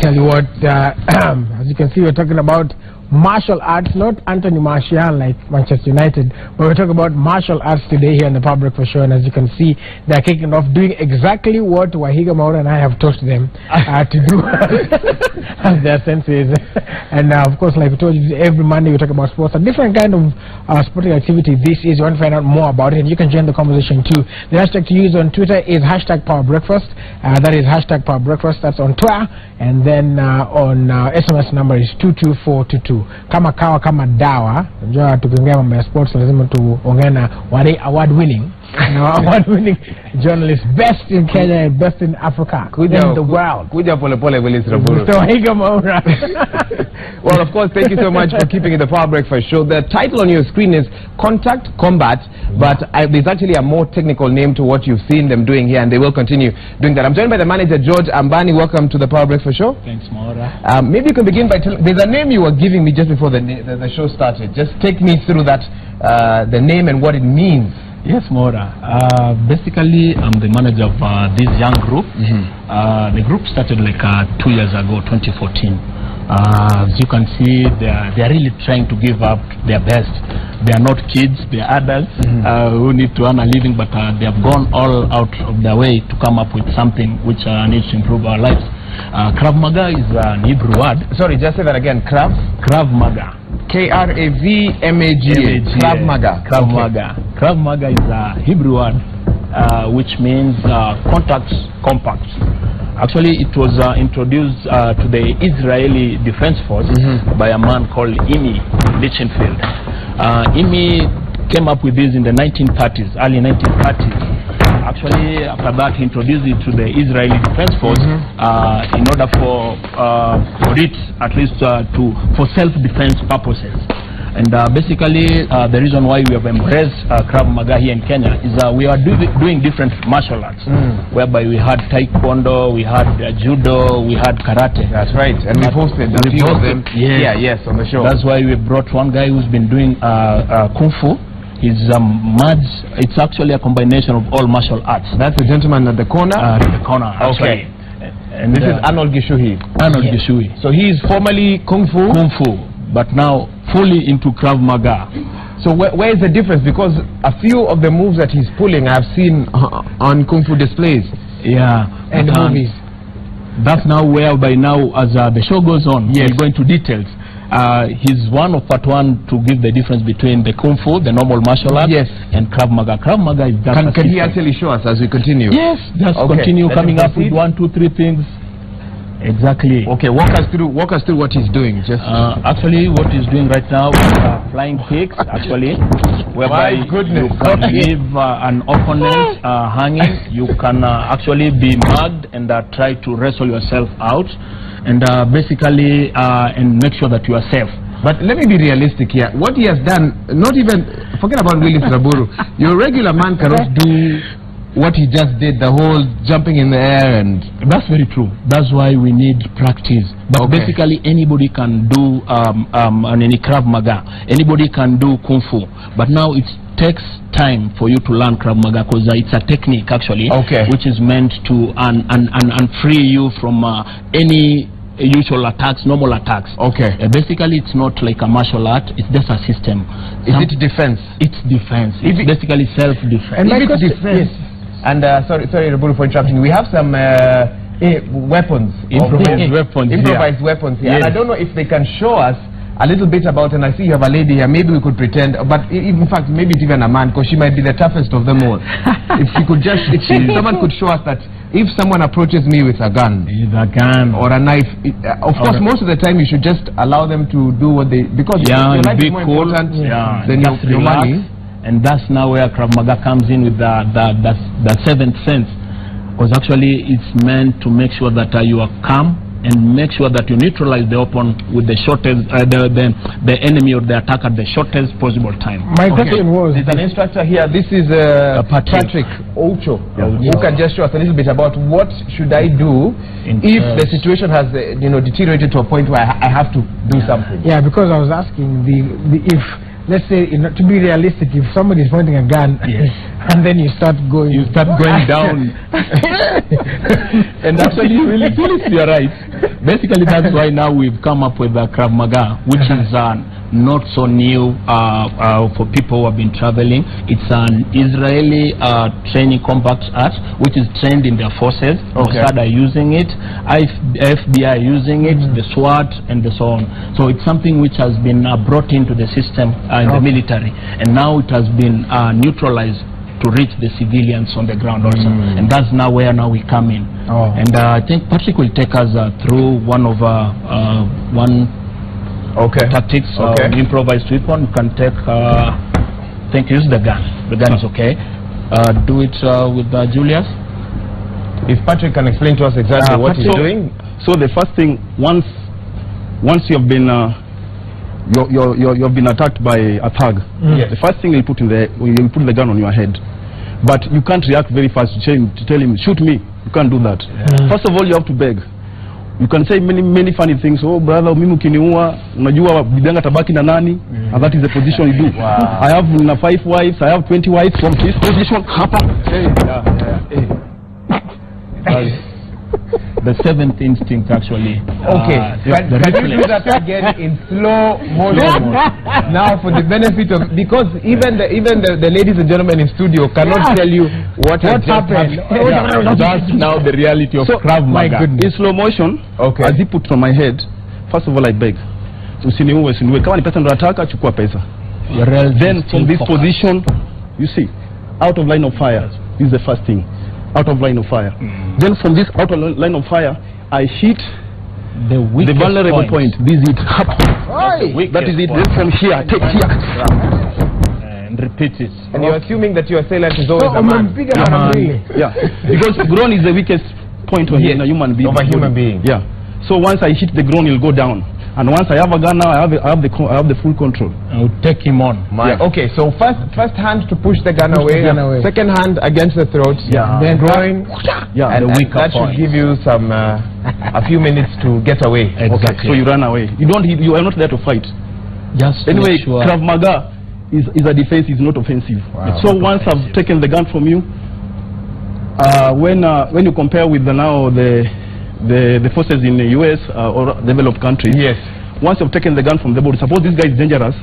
tell you what, as you can see, we're talking about martial arts, not Anthony Martial like Manchester United, but we're talking about martial arts today here in the Power Breakfast Show. And as you can see, they're kicking off doing exactly what Wahiga Maura and I have taught them to do as their senses. And of course, like we told you, every Monday we talk about sports, a different kind of sporting activity. This is, you want to find out more about it, and you can join the conversation too. The hashtag to use on Twitter is #PowerBreakfast. That is #PowerBreakfast. That's on Twitter. And then on SMS number is 22422. Kama kawa kama dawa. Unajua tukiongea mambo ya sports lazima tuongee na wale award winning journalist, best in Kenya and best in Africa, in the world. Kuja pole pole Willis Raburu. Well, of course, thank you so much for keeping it the Power Breakfast Show. The title on your screen is Contact Combat, but there's actually a more technical name to what you've seen them doing here, and they will continue doing that. I'm joined by the manager, George Ambani. Welcome to the Power Breakfast Show. Thanks, Maura. Maybe you can begin by telling, there's a name you were giving me just before the show started. Just take me through that, the name and what it means. Yes, Maura. Basically, I'm the manager of this young group. The group started like 2 years ago, 2014. As you can see, they are really trying to give up their best. They are not kids, they are adults who need to earn a living, but they have gone all out of their way to come up with something which needs to improve our lives. Krav Maga is an Hebrew word. Sorry, just say that again. Krav Maga. K-R-A-V-M-A-G-A. Krav Maga. Krav Maga. Krav Maga is a Hebrew word which means contact compact. Actually, it was introduced to the Israeli Defense Force by a man called Imi Lichtenfeld. Imi came up with this in the 1930s, early 1930s. Actually, after that, he introduced it to the Israeli Defense Force in order for it, at least, for self-defense purposes. And basically, the reason why we have embraced Krav Maga here in Kenya is we are doing different martial arts, whereby we had Taekwondo, we had Judo, we had Karate. That's right, and we posted a few of them on the show. That's why we brought one guy who's been doing Kung Fu. It's it's actually a combination of all martial arts. That's the gentleman at the corner? At the corner, actually. Okay. And this is Arnold Gishui. Arnold Gishui. So he is formerly Kung Fu? Kung Fu, but now fully into Krav Maga. So where is the difference? Because a few of the moves that he's pulling I've seen on Kung Fu displays. Yeah. And the movies. That's now where by now, as the show goes on, we'll go into details. He's one of part one to give the difference between the Kung Fu, the normal martial art, and Krav Maga. Krav Maga is just Can he actually show us as we continue? Yes, just continue coming up with 1, 2, 3 things. Exactly. Okay, walk us through what he's doing. Just actually, what he's doing right now is flying kicks. Actually, whereby you can leave an opponent hanging. You can actually be mugged and try to wrestle yourself out, and basically and make sure that you are safe. But let me be realistic here. What he has done, not even forget about Willis Raburu. Your regular man cannot do what he just did, the whole jumping in the air. And that's very true. That's why we need practice. But basically anybody can do any Krav Maga, anybody can do Kung Fu, but now it takes time for you to learn Krav Maga, because it's a technique actually, which is meant to free you from any usual attacks, normal attacks. Basically it's not like a martial art, it's just a system. Is it defense? It's defense. It's basically self-defense. And if it's defense, and sorry Raburu for interrupting, we have some weapons, improvised weapons here. And I don't know if they can show us a little bit about, and I see you have a lady here, maybe we could pretend, but in fact maybe it's even a man, because she might be the toughest of them all. If she could just, if someone could show us that if someone approaches me with a gun or a knife, of course most of the time you should just allow them to do what they, because your life is more important than your money. And that's now where Krav Maga comes in with the seventh sense, because actually it's meant to make sure that you are calm and make sure that you neutralize the opponent with the shortest, the enemy or the attacker at the shortest possible time. My question was, there's an instructor here. This is Patrick Ocho, who can just show us a little bit about what should I do if the situation has deteriorated to a point where I have to do something. Yeah, because I was asking if let's say, to be realistic, if somebody is pointing a gun and then you start going down. And actually, really, you're right. Basically, that's why now we've come up with the Krav Maga, which is not so new for people who have been traveling. It's an Israeli training compact art, which is trained in their forces. Mossad are using it, FBI are using it, the SWAT, and so on. So it's something which has been brought into the system in the military, and now it has been neutralized to reach the civilians on the ground also, and that's now where we come in. And I think Patrick will take us through one of tactics of improvised weapon. You can take, use the gun. The gun is okay. Do it with Julius. If Patrick can explain to us exactly what he's doing. So the first thing, once you have been you've been attacked by a thug, the first thing you'll put the gun on your head, but you can't react very fast to tell him shoot me. You can't do that. First of all, you have to beg. You can say many funny things. Oh brother, mimi ukiniua unajua bidanga tabaki na nani? And that is the position you do. I have 5 wives, I have 20 wives. From this position hapa. The 7th instinct, actually. Can you do that again in slow motion? Now, for the benefit of, because even the ladies and gentlemen in studio cannot tell you what happened. That's now the reality of Krav Maga. In slow motion, as he put on my head, first of all I beg. Usiniue. Kama ni pesa ndo nataka, chukua pesa. Then from this position, you see, out of line of fire. This is the first thing. Out of line of fire. Then from this out of line of fire, I hit the vulnerable point. This is it. That is it. Then from here, take here. And repeat it. And you're assuming that your assailant is always a man. Yeah. Because groin is the weakest point on a human being. Of a human being. Yeah. So once I hit the groin, it'll go down. And once I have a gun now, I have the full control. I will take him on. Okay, so first hand to push the gun away. Second hand against the throat. Then groin. And that should give you some a few minutes to get away. Exactly. So you run away. You are not there to fight. Just anyway, Krav Maga is a defense, is not offensive. So once I've taken the gun from you, when you compare with the forces in the US or developed countries, once you've taken the gun from the body, suppose this guy is dangerous,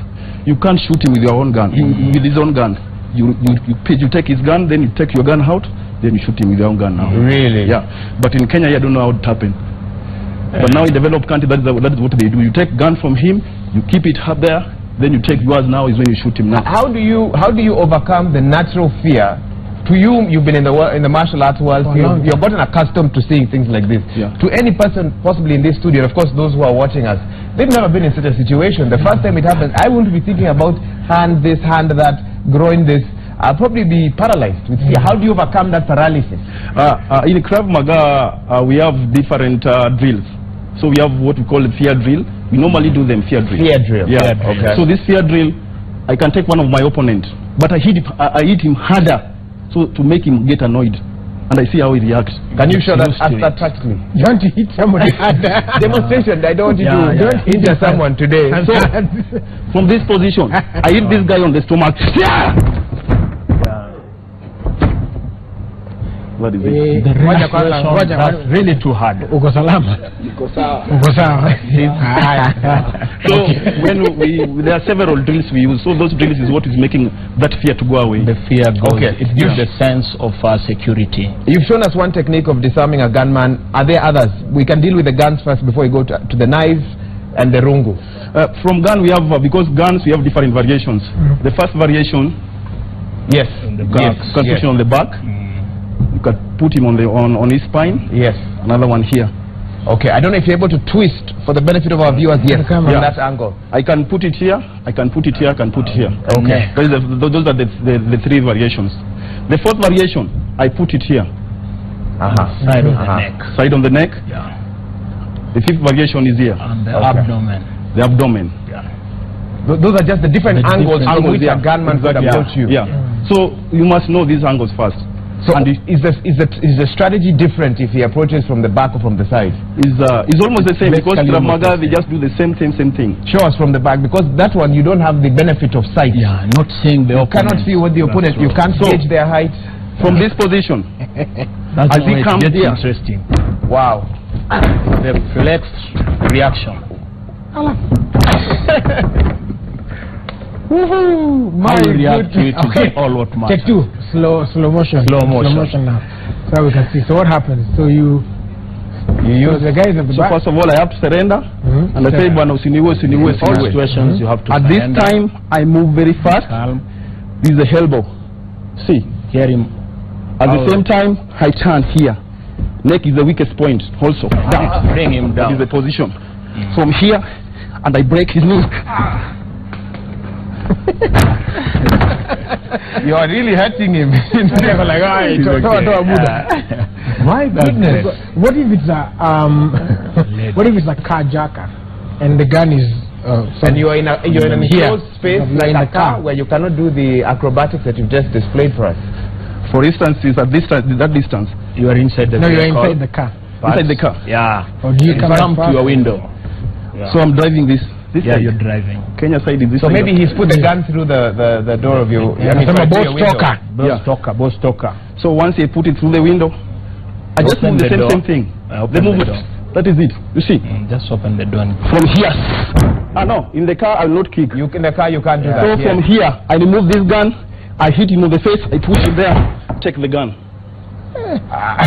you can't shoot him with your own gun. With his own gun, you take his gun, then you take your gun out, then you shoot him with your own gun now. Really? Yeah. But in Kenya, I don't know how it happened. But now in developed countries, that is what they do. You take gun from him, you keep it up there, then you take yours now is when you shoot him now. How do you overcome the natural fear? To you, you've been in the martial arts world, you've gotten accustomed to seeing things like this. To any person possibly in this studio, of course those who are watching us, they've never been in such a situation. The first time it happens, I wouldn't be thinking about hand this, hand that, groin this. I'll probably be paralyzed with fear. How do you overcome that paralysis? In Krav Maga, we have different drills. So we have what we call a fear drill. We normally do them fear drill. Fear drill. Yeah. Okay. So this fear drill, I can take one of my opponents, but I hit him harder. So to make him get annoyed, and I see how he reacts. Can you show that practically? You want to hit somebody? Demonstration. I don't want you to don't injure someone today. So from this position, I hit this guy on the stomach. What is it? That's really too hard. Uko salama? Uko sawa. So when there are several drills we use. So those drills is what is making that fear to go away. The fear goes. It gives the sense of security. You've shown us one technique of disarming a gunman. Are there others? We can deal with the guns first before we go to the knives and the rungu. From gun we have, because guns we have different variations. The first variation, on the back. You can put it on the back. You can put him on his spine. Another one here. Okay, I don't know if you're able to twist for the benefit of our viewers. From that angle. I can put it here. I can put it here. I can put it here. Okay. Those are the three variations. The fourth variation, I put it here. Side of the neck. Side on the neck. Yeah. The fifth variation is here. And the abdomen. The abdomen. Yeah. Those are just the different angles from which a gunman could approach you. So you must know these angles first. So is the strategy different if he approaches from the back or from the side? It's almost the same, because Krav Maga, they just do the same thing. Show us from the back, because that one you don't have the benefit of sight. Not seeing the opponent. You cannot see what the opponent, you can't gauge their height. From this position, as he comes here. Interesting. Wow. reflex reaction. My react to it is all what matters. Take 2. Slow motion. Slow motion now. So we can see. So what happens? So you use the guys at the back. So first of all, I have to surrender. And I say, "Bwana usiniwe." All situations you have to At surrender. this time, I move very fast. Calm. This is the elbow. See. Hear him. At the same time, I turn here. Neck is the weakest point also. Down. Bring him That down. is the position. From here, and I break his neck. You are really hurting him. My goodness. What if it's a what if it's a carjacker and the gun is and you're in an enclosed space like in a car where you cannot do the acrobatics that you've just displayed for us? For instance, is at that distance. You are inside the No, vehicle. you're inside the car. Inside the car. Yeah. Or do you come to your window? Yeah. So I'm driving this Yeah, side. you're driving. Kenya side is this So side. maybe he's put the gun through the door of your... Boss talker. So once I put it through the window, I just Open move the the door. same thing. Open The the movement. door. That is it. You see? Just open the door. From here. No, in the car I will not kick. In the car you can't do So that. from here, I remove this gun, I hit him on the face, I push him there, take the gun.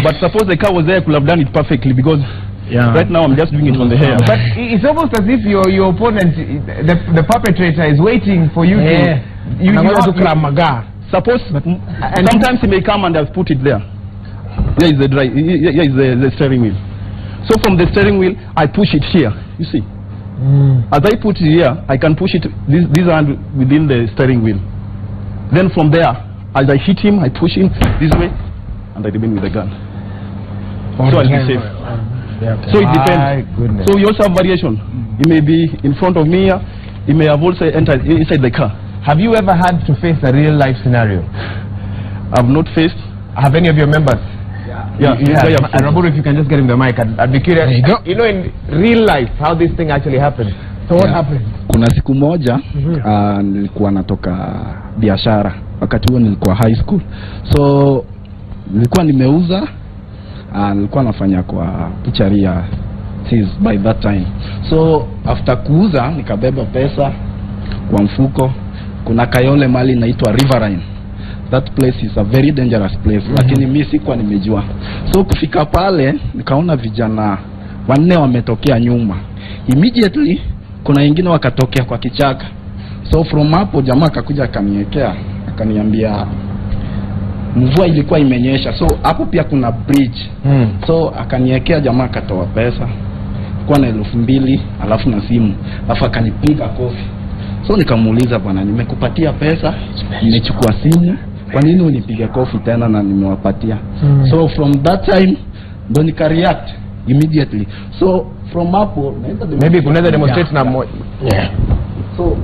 But suppose the car was there, I could have done it perfectly because right now I'm just doing it on the hair. But it's almost as if your opponent, the perpetrator, is waiting for you to... Suppose, and sometimes he may come and I've put it there. Here is the drive. Here is the steering wheel. So from the steering wheel, I push it here. You see? As I put it here, I can push it this hand within the steering wheel. Then from there, as I hit him, I push him this way, and I remain with the gun. So I'll be safe. So it depends. So you also have variation. It may be in front of me. It may have also entered inside the car. Have you ever had to face a real life scenario? I've not faced. Have any of your members? Yeah. Raburu, if you can just get him the mic, I'd be curious. You know, in real life, how this thing actually happened. So what happened? Kuna siku moja nilikuwa natoka biashara. Wakati huo nilikuwa high school. So nilikuwa nimeuza, nilikuwa nafanya kwa picharia by that time. So after kuuza nikabeba pesa kwa mfuko. Kuna Kayole mali inaitwa Riverine. That place is a very dangerous place. Lakini mimi sikuwa nimejua. So kufika pale nikaona vijana 4 wametokea nyuma. Immediately kuna wengine wakatokea kwa kichaka. So from hapo jamaa akakuja akaniwekea, akaniambia mvua ilikuwa imenyesha. So hapo pia kuna bridge. So akaniwekea, jamaa akatoa pesa. Kwa na 2,000 alafu na simu. Alafu akanipiga kofi. So nikamuuliza, bwana, nimekupatia pesa, nimechukua simu, kwa nini unipiga kofi tena na nimewapatia? So from that time ndo nika react immediately. So from hapo maybe kunaweza demonstrate na so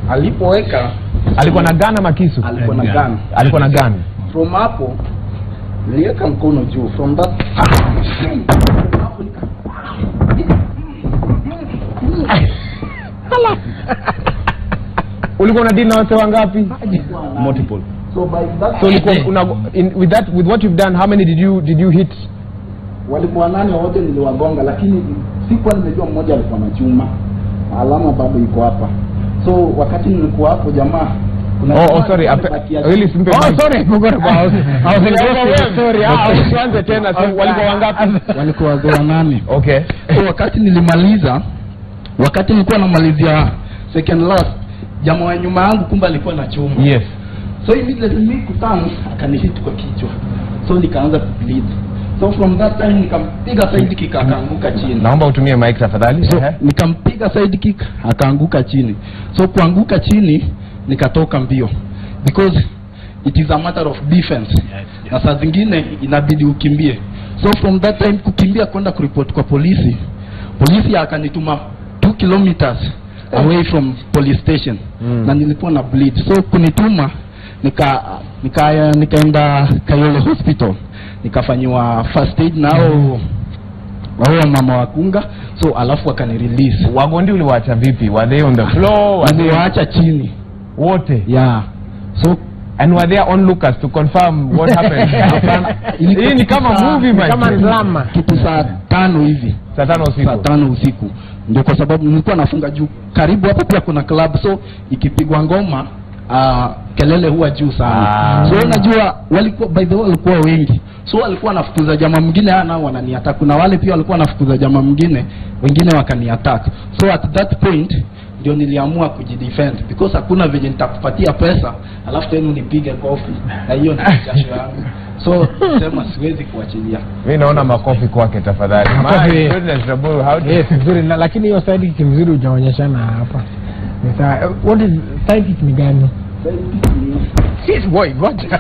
alipoweka alikuwa na gun ama kisu? Alikuwa na gun. From hapo niliweka mkono juu. From that ulikuwa na deal na watu wangapi? Multiple. So by that So with what you've done, how many did you hit? Walikuwa 8 wote niliwagonga, lakini sikuwa nimejua mmoja alikuwa na chuma. Alama bado iko hapa. So wakati nilikuwa hapo jamaa sorry. Really simple. Sorry. I forgot about. I was in sorry. Tuanze tena. Walikuwa wangapi? Walikuwa 8. Okay. So wakati nilikuwa namalizia second last, jamaa wa nyuma yangu kumbe alikuwa na chuma. Yes. So immediately mimi kutana akanihit kwa kichwa. So nikaanza kubleed. So from that time nikampiga side kick akaanguka chini. Naomba utumie mic tafadhali. So nikampiga side kick akaanguka chini. So kuanguka chini nikatoka mbio because it is a matter of defense. Na saa zingine inabidi ukimbie. So from that time kukimbia kwenda kuripoti kwa polisi. Polisi akanituma 2 kilometers away from police station. Na nilikuwa na bleed. So kunituma nikaenda Kayole hospital. Nikafanyiwa first aid nao mama wakunga. So alafu wakani release. Wagondi uliwaacha vipi? Were they on the floor? Waliwaacha chini wote? Yeah. So And were there onlookers to confirm what happened? Hii ni kama movie man. Kama drama. Kitu saa 5 hivi. Saa 5 usiku. Saa 5 usiku. Ndio kwa sababu nilikuwa nafunga juu. Karibu hapa pia kuna club, so ikipigwa ngoma kelele huwa juu sana. So unajua walikuwa by the way walikuwa wengi. So walikuwa nafukuza jamaa mwingine nao wananiattack. Kuna wale pia walikuwa nafukuza jamaa mwingine, wengine wakaniattack. So at that point ndio niliamua kujidefend because hakuna venye nitakupatia pesa alafu tena unipige kofi. Na hiyo ni jasho yangu. So sema siwezi kuachilia. Mimi naona makofi kwake tafadhali. My goodness, Raburu, how do yes, nzuri lakini hiyo side kick mzuri hujaonyeshana hapa. Sasa what is side kick ni gani? Yes boy, ngoja.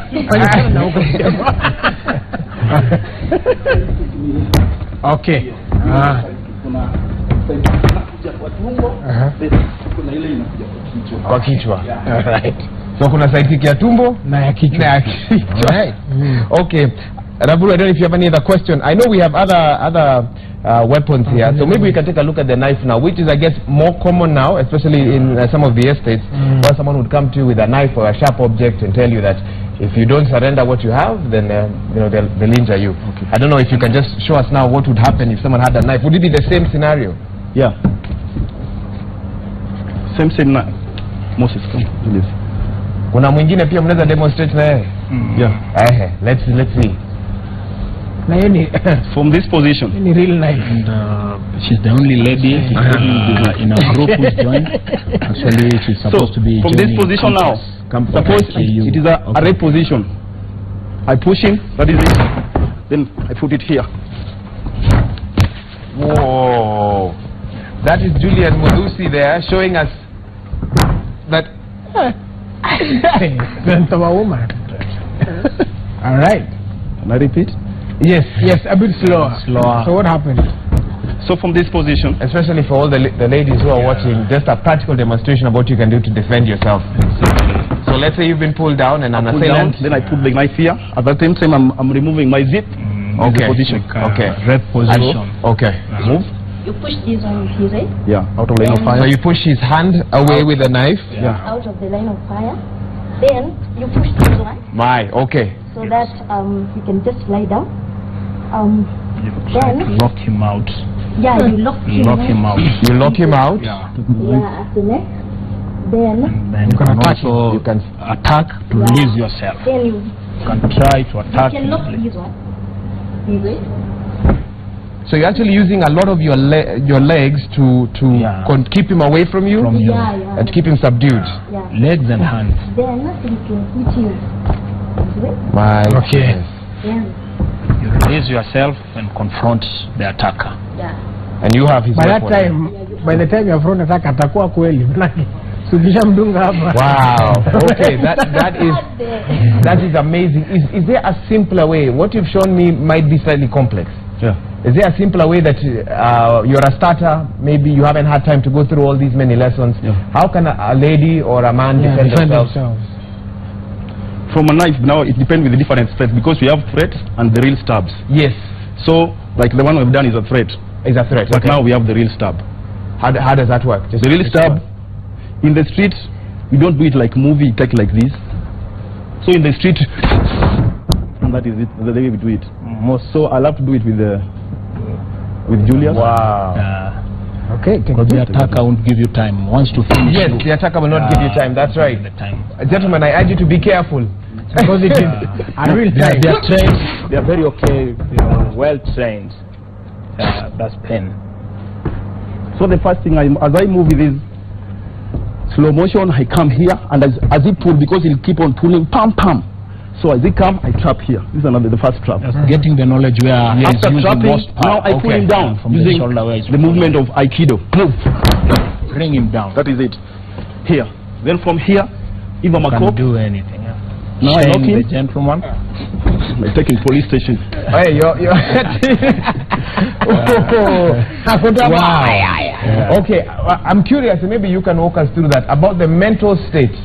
Na huko. Okay. Kuna kwa tumbo, kuna ile inakuja kwa kichwa. Right. So kuna side kick ya tumbo na ya kichwa. Right. Okay. Raburu, I don't know if you have any other question. I know we have other weapons here, so maybe we can take a look at the knife now, which is, I guess, more common now, especially in some of the estates, where someone would come to you with a knife or a sharp object and tell you that if you don't surrender what you have, then they'll injure you. Okay. I don't know if you can just show us now what would happen if someone had a knife. Would it be the same scenario? Yeah. Same knife. Moses, come, Julius. Kuna mwingine pia mnaweza demonstrate na yeye? Yeah. Let's see. Na hiyo ni from this position. Ni real knife. And she's the only lady in a group who's joined. Actually, she's supposed to be from this position now. Suppose it is a rape position. I push him, that is it. Then I put it here. Whoa. That is Julian Mudusi there showing us that woman. All right. Can I repeat? Yes, a bit slower. So what happened? So from this position, especially for all the ladies who are watching, just a practical demonstration of what you can do to defend yourself. So let's say you've been pulled down and an assailant. Then I put the knife here. At that time I'm removing my zip. Okay. Position. Okay. Red position. Okay. Move. You push this one here, right? Yeah, out of line of fire. So you push his hand away with the knife? Yeah. Out of the line of fire. Then you push this one. Okay. So that you can just lie down. Then lock him out. Yeah, you lock him out. You lock him out? Yeah, at the neck. Then you can also attack to release yourself. Then you can try to attack. You can lock this one. This way. So you're actually using a lot of your legs to keep him away from you? Yeah. And to keep him subdued? Yeah. Legs and hands. Then you can put him this way. Okay. Then you release yourself and confront the attacker. Yeah. And you have his weapon. By the time you confront the attacker, atakuwa kweli. Sukisha mdunga hapa. Wow. Okay, that is amazing. Is there a simpler way? What you've shown me might be slightly complex. Yeah. Is there a simpler way that you're a starter, maybe you haven't had time to go through all these many lessons? Yeah. How can a lady or a man defend themselves? From a knife, now it depends with the different threats because we have threats and the real stabs. Yes. So, like the one we've done is a threat. Is a threat. But now we have the real stab. How does that work? The real stab, in the street, we don't do it like movie, take like this. So in the street, and that is it, the way we do it. So I'll have to do it with Julius. Wow. Okay. Because the attacker won't give you time. Wants to finish. Yes, the attacker will not give you time. That's right. Gentlemen, I urge you to be careful. Because it is a real time. They are trained. They are very okay. They are well trained. That's pen. So the first thing, as I move with this slow motion, I come here, and as he pull, because he'll keep on pulling, pam pam. So as he come, I trap here. This is the first trap. Getting the knowledge where after trapping, now I pull him down from using the movement of Aikido. Move. Bring him down. That is it. Here. Then from here, if I'm a cop, do anything. Now I knock him. The gentleman. I take him police station. Hey, you're wow. Okay, I'm curious. Maybe you can walk us through that about the mental state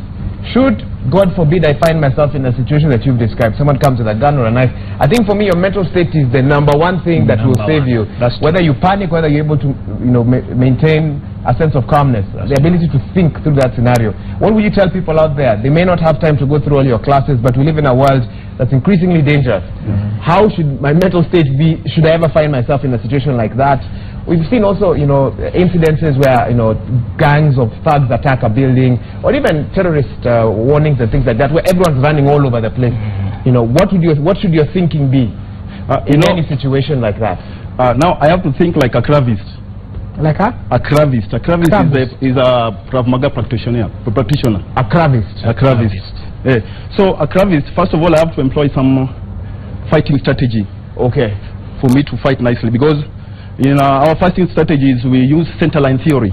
should, God forbid, I find myself in a situation that you've described, someone comes with a gun or a knife, I think for me your mental state is the number one thing that will save you. Whether you panic, whether you're able to maintain a sense of calmness, the ability to think through that scenario. What will you tell people out there? They may not have time to go through all your classes, but we live in a world that's increasingly dangerous. How should my mental state be? Should I ever find myself in a situation like that? We've seen also, incidences where, gangs of thugs attack a building, or even terrorist warnings and things like that, where everyone's running all over the place. What should your thinking be in any situation like that? Now I have to think like a Kravist. Like a? A Kravist. A Kravist is a Krav Maga practitioner. A Kravist. A Kravist. Yeah. So a Kravist, first of all, I have to employ some fighting strategy. Okay. For me to fight nicely, because our fighting strategies, we use center line theory.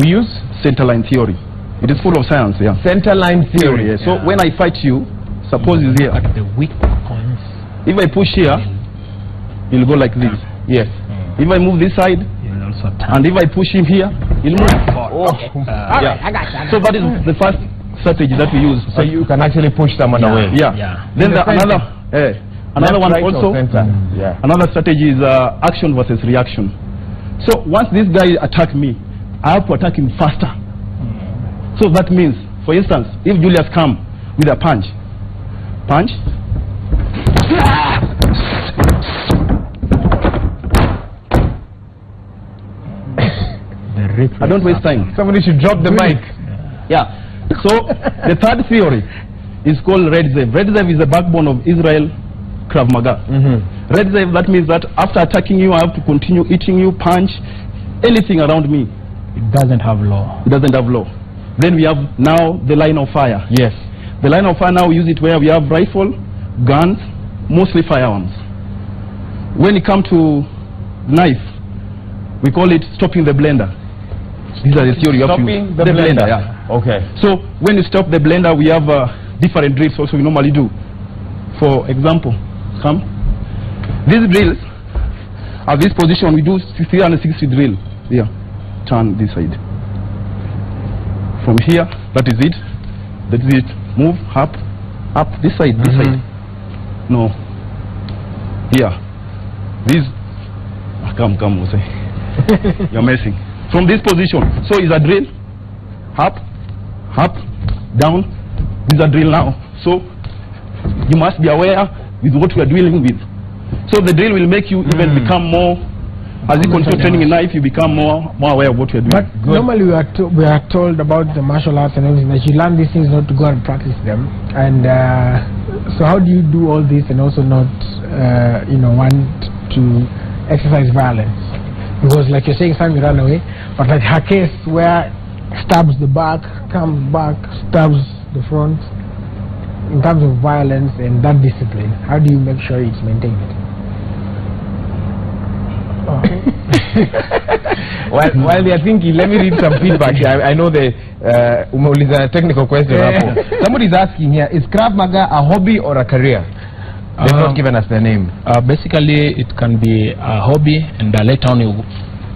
We use center line theory. It is full of science, yeah. Center line theory. Yeah. So when I fight you, suppose it's here. At the weak points. If I push here, you'll go like this. Yes. If I move this side, and if I push him here, he'll move. Yeah. I got that. So that is the first strategy that we use. So you can actually push someone away. Yeah. Then another one also. Another strategy is action versus reaction. So once this guy attacks me, I have to attack him faster. So that means, for instance, if Julius comes with a punch, I don't waste time. Somebody should drop the mic. Yeah. So the third theory is called Red Zev. Red Zev is the backbone of Israel Krav Maga. Red Zev, that means that after attacking you, I have to continue eating you, punch, anything around me. It doesn't have law. It doesn't have law. Then we have now the line of fire. Yes. The line of fire now we use it where we have rifle, guns, mostly firearms. When it comes to knife, we call it stopping the blender. These are the theory of stopping the blender. Yeah. Okay. So when you stop the blender, we have different drills also we normally do. For example, these drills, at this position we do 360 drill. Here, turn this side. From here, that is it. That is it. Move up, this side, this side. No. Here. This. Come, Jose. You're messing. From this position, so is a drill, up, down, this is a drill now. So you must be aware with what we are dealing with. So the drill will make you even become more, as you continue training in life, you become more aware of what you are doing. But normally we are told about the martial arts and everything, that you learn these things not to go and practice them. And so how do you do all this and also not, want to exercise violence? Because like you're saying, Sammy ran away, but like her case where stabs the back, comes back, stabs the front, in terms of violence and that discipline, how do you make sure it's maintained? While they are thinking, let me read some feedback here. I know the is a technical question. Somebody's asking here, is Krav Maga a hobby or a career? They've not given us their name. Basically, it can be a hobby, and later on you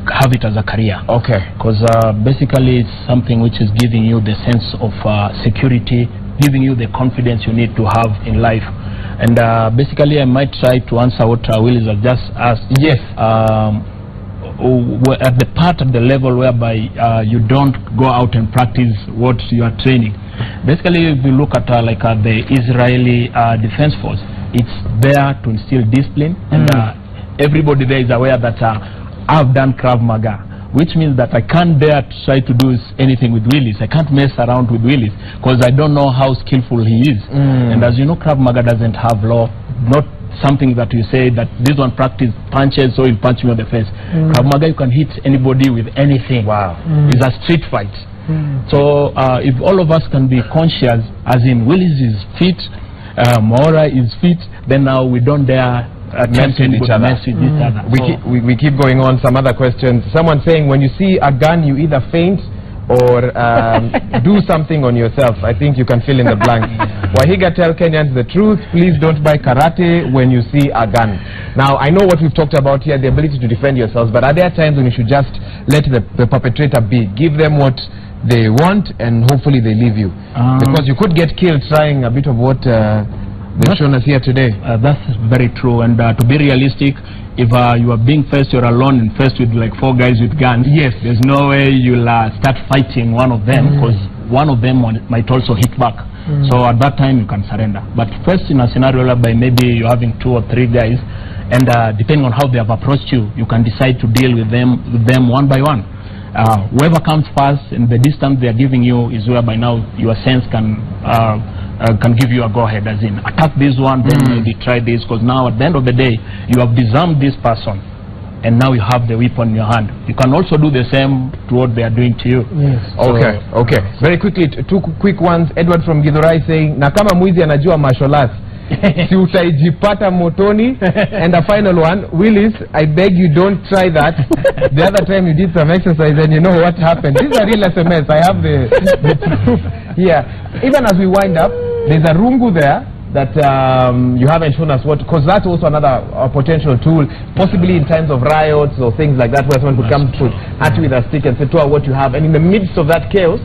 have it as a career. Okay. Because basically it's something which is giving you the sense of security, giving you the confidence you need to have in life. And basically I might try to answer what Willis has just asked. Yes. At the part of the level whereby you don't go out and practice what you are training. Basically, if you look at the Israeli Defense Force, it's there to instill discipline, and everybody there is aware that I've done Krav Maga, which means that I can't dare to try to do anything with Willis. I can't mess around with Willis because I don't know how skillful he is. And as you know, Krav Maga doesn't have law, not something that you say that this one practice punches, so he'll punch me on the face. Krav Maga, you can hit anybody with anything. Wow. It's a street fight. So if all of us can be conscious, as in Willis is fit, Maura is fit, then now we don't dare mess with each other. We keep going on. Some other questions. Someone saying, when you see a gun, you either faint or do something on yourself. I think you can fill in the blank. Wahiga, tell Kenyans the truth. Please don't buy karate when you see a gun. Now, I know what we've talked about here, the ability to defend yourselves, but are there times when you should just let the perpetrator be? Give them what they want, and hopefully they leave you? Because you could get killed trying a bit of what they've shown us here today. That's very true, and to be realistic, if you are being faced, you're alone and faced with like 4 guys with guns, yes, there's no way you'll start fighting one of them, because one of them might also hit back. So at that time you can surrender. But first, in a scenario whereby maybe you're having 2 or 3 guys, and depending on how they have approached you, you can decide to deal with them one by one. Whoever comes first and the distance they are giving you is whereby now your sense can give you a go-ahead, as in attack this one, then maybe try this, because now at the end of the day you have disarmed this person and now you have the weapon in your hand. You can also do the same to what they are doing to you. Yes. Okay, okay. Very quickly, 2 quick ones. Edward from Githurai saying, na kama mwizi anajua martial arts, si utaijipata motoni. And the final one, Willis, I beg you don't try that. The other time you did some exercise and you know what happened. This is a real SMS. I have the proof here. Even as we wind up, there's a rungu there that you haven't shown us what, because that's also another potential tool, possibly in times of riots or things like that, where someone could come to at you with a stick and say, "Toa what you have," and in the midst of that chaos,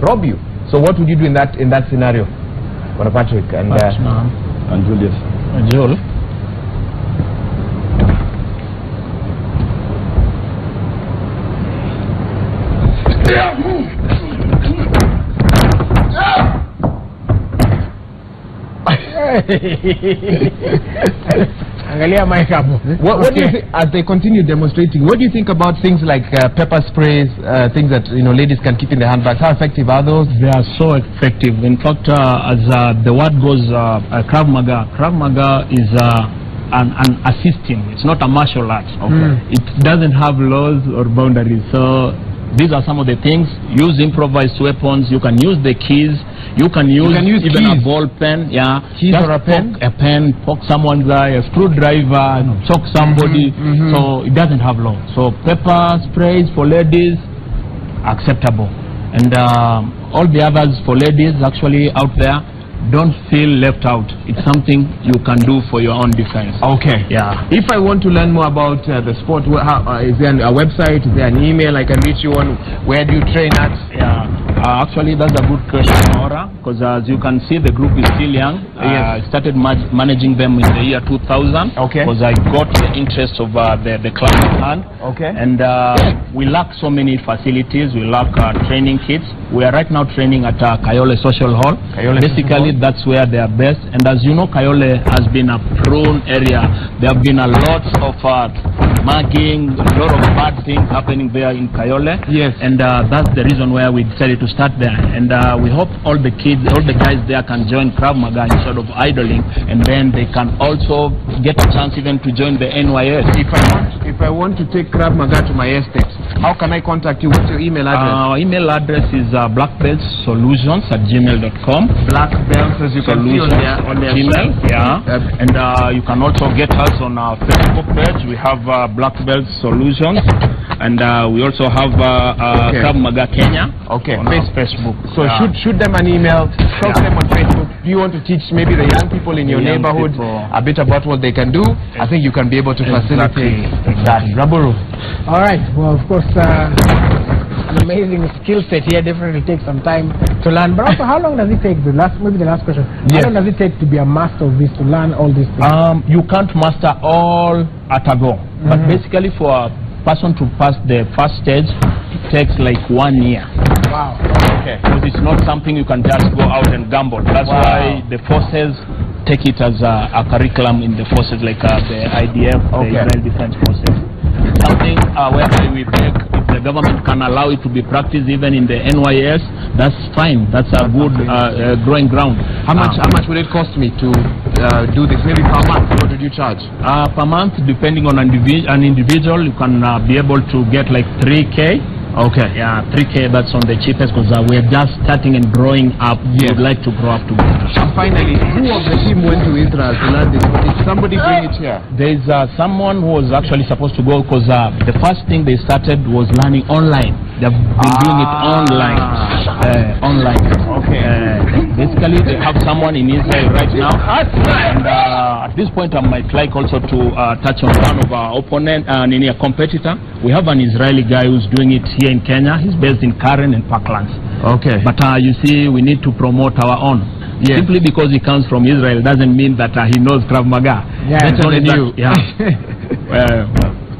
rob you. So what would you do in that scenario? What about Patrick and Julius? Joel. Angalia mic hapo. What do you think, as they continue demonstrating, what do you think about things like pepper sprays, things that ladies can keep in their handbags? How effective are those? They are so effective. In fact, as the word goes, Krav Maga is an assisting. It's not a martial art. It doesn't have laws or boundaries. So these are some of the things. Use improvised weapons. You can use the keys. You can use even a ball pen. Yeah, keys or a pen. A pen, poke someone's eye, a screwdriver, choke somebody. So it doesn't have law. So pepper sprays for ladies, acceptable. And all the others for ladies actually out there, don't feel left out. It's something you can do for your own defense. Okay. Yeah. If I want to learn more about the sport, is there a website? Is there an email I can reach you on? Where do you train at? Yeah. Actually, that's a good question, Aura, because as you can see, the group is still young. I started managing them in the year 2000. Okay. Because I got the interest of the club at hand. Okay. And we lack so many facilities. We lack training kits. We are right now training at Kayole Social Hall. Basically, that's where they are best. And as you know, Kayole has been a prone area. There have been a lot of mugging, a lot of bad things happening there in Kayole. Yes. And that's the reason why we decided to start there. And we hope all the kids, all the guys there can join Krav Maga instead of idling, and then they can also get a chance even to join the NYS. If I want to take Krav Maga to my estate, how can I contact you? What's your email address? Our email address is blackbeltsolutions@gmail.com. Blackbelts, as you can see on their Gmail, yeah. And you can also get us on our Facebook page. We have Black Belt Solutions, and we also have Krav Maga Kenya on our Facebook. So shoot them an email, talk to them on Facebook. Do you want to teach maybe the young people in your neighborhood a bit about what they can do? I think you can be able to facilitate that. Raburu. All right. Well, of course, an amazing skill set here. Definitely take some time to learn. But also, how long does it take? Maybe the last question. How long does it take to be a master of this, to learn all these things? You can't master all at a go. But basically, for a person to pass the first stage, it takes like 1 year. Wow. Okay. Because it's not something you can just go out and gamble. That's why the forces take it as a curriculum in the forces, like the IDF, the Israel Defense Forces. It's something whereby we beg, if the government can allow it to be practiced even in the NYS, that's fine. That's a good growing ground. How much would it cost me to do this? Maybe per month. What would you charge? Per month, depending on an individual, you can be able to get like 3K. Okay. Yeah, 3K, that's on the cheapest, because we're just starting and growing up. Yes. We'd like to grow up together. And finally, who of the team went to Israel to learn this? Did somebody bring it here? There's someone who was actually supposed to go, because the first thing they started was learning online. They've been doing it online. Okay. Basically, Actually, they have someone in Israel right now. And at this point, I might like also to touch on one of our opponent and a competitor. We have an Israeli guy who's doing it here in Kenya. He's based in Karen and Parklands. Okay. But you see, we need to promote our own. Yes. Simply because he comes from Israel doesn't mean that he knows Krav Maga. Yeah, that's only new. Yeah.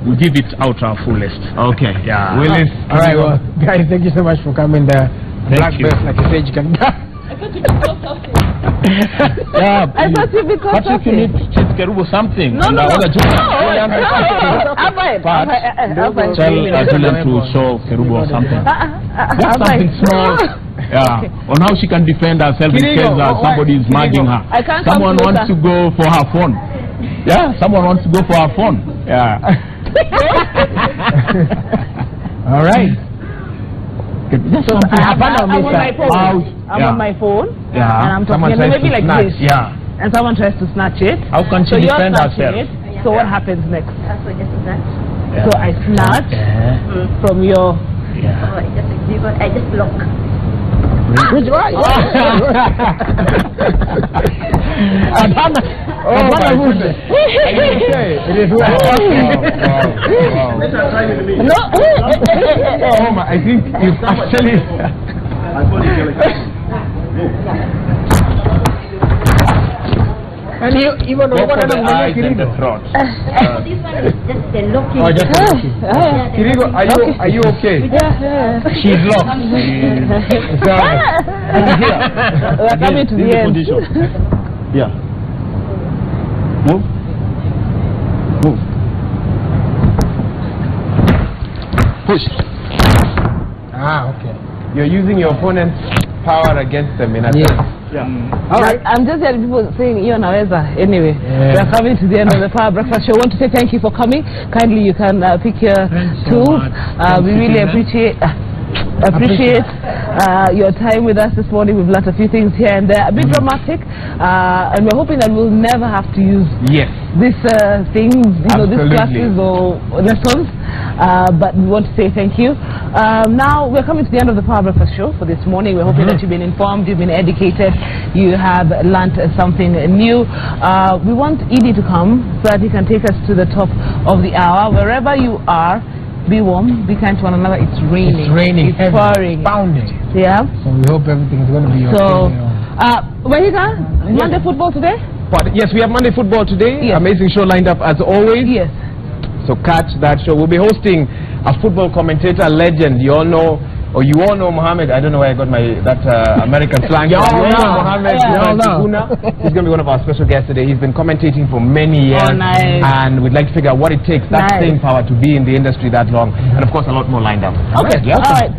We give it out our fullest. Okay. Yeah. Willis. All right, well, guys, thank you so much for coming. The black belt, like I said, you can. Yeah, I thought you'd be called Patrick, you need to teach Kerubo something. No. Tell Julian to show Kerubo something. Just something small. Yeah, on how she can defend herself in case somebody is mugging her. Someone wants to go for her phone. Yeah, someone wants to go for her phone. Yeah. All right. So I'm on my phone. I'm on my phone. Yeah. And I'm talking maybe like snatch. this. Yeah. And someone tries to snatch it. How can she defend herself? So what happens next? So just snatch. Yeah. So I snatch from your. Oh, I just block. Which one? It is well. No. Oh my, I think you've actually. And you even Go for the eyes and the throat. This one is just the locking. Oh, just Kirigo, are you okay? Yeah. She's locked. We're coming to the end. Position. Yeah. Move. Move. Push. Okay. You're using your opponent's power against them in a sense. All right. I'm just hearing people saying you naweza. Anyway, we are coming to the end of the Power Breakfast Show. I want to say thank you for coming. Kindly, you can pick your tools. We really appreciate your time with us this morning. We've learned a few things here and there, a bit dramatic, and we're hoping that we'll never have to use these things, these classes or lessons. But we want to say thank you. Now we're coming to the end of the Power Breakfast Show for this morning. We're hoping that you've been informed, you've been educated, you have learnt something new. We want Edie to come so that he can take us to the top of the hour. Wherever you are, be warm, be kind to one another. It's raining. It's raining. It's pouring. Pounding. Yeah. So we hope everything's going to be okay. So, Wahika, Monday football today? Yes, we have Monday football today. Yes. Amazing show lined up as always. Yes. So catch that show. We'll be hosting a football commentator legend. You all know, or you all know Mohammed. I don't know where I got that American slang. You all know Mohammed. He's going to be one of our special guests today. He's been commentating for many years. Oh, nice. And we'd like to figure out what it takes, that staying power to be in the industry that long. And of course, a lot more lined up. Okay. Yeah. All right.